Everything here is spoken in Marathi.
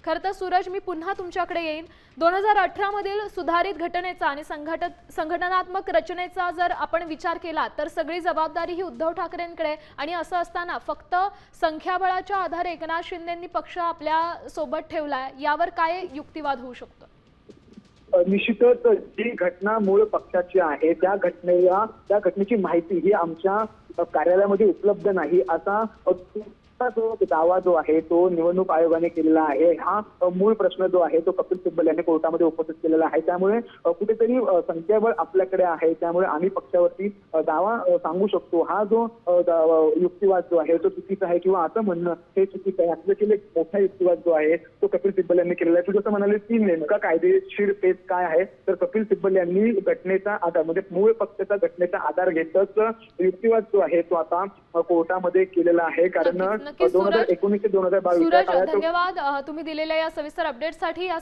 खरं तर सूरज, मी पुन्हा तुमच्याकडे येईन. 2018 मधील सुधारित घटनेचा आणि संघटनात्मक रचनेचा जर आपण विचार केला तर सगळी जबाबदारी ही उद्धव ठाकरेंकडे, आणि असं असताना फक्त संख्याबळाच्या आधारे एकनाथ शिंदेंनी पक्ष आपल्या सोबत ठेवलाय, यावर काय युक्तिवाद होऊ शकतो? निश्चितच जी घटना मूळ पक्षाची आहे त्या घटनेची माहिती ही आमच्या कार्यालयामध्ये उपलब्ध नाही असा जो दावा जो आहे तो निवडणूक आयोगाने केलेला आहे. हा मूळ प्रश्न जो आहे तो कपिल सिब्बल यांनी कोर्टामध्ये उपस्थित केलेला आहे. त्यामुळे कुठेतरी संख्याबळ आपल्याकडे आहे, त्यामुळे आम्ही पक्षावरती दावा सांगू शकतो. हा जो युक्तिवाद जो आहे तो चुकीचा आहे किंवा असं म्हणणं हे चुकीचं आहे. आपल्याकडे एक मोठा युक्तिवाद जो आहे तो कपिल सिब्बल यांनी केलेला आहे. तू जसं म्हणाले की नेमका कायदेशीर पेच काय आहे, तर कपिल सिब्बल यांनी घटनेचा आधार म्हणजे मूळ पक्षाचा घटनेचा आधार घेतच युक्तिवाद जो आहे तो आता कोर्टामध्ये केलेला आहे. कारण 2019 ते 2022 सूरज, धन्यवाद तुम्ही दिलेल्या या सविस्तर अपडेटसाठी.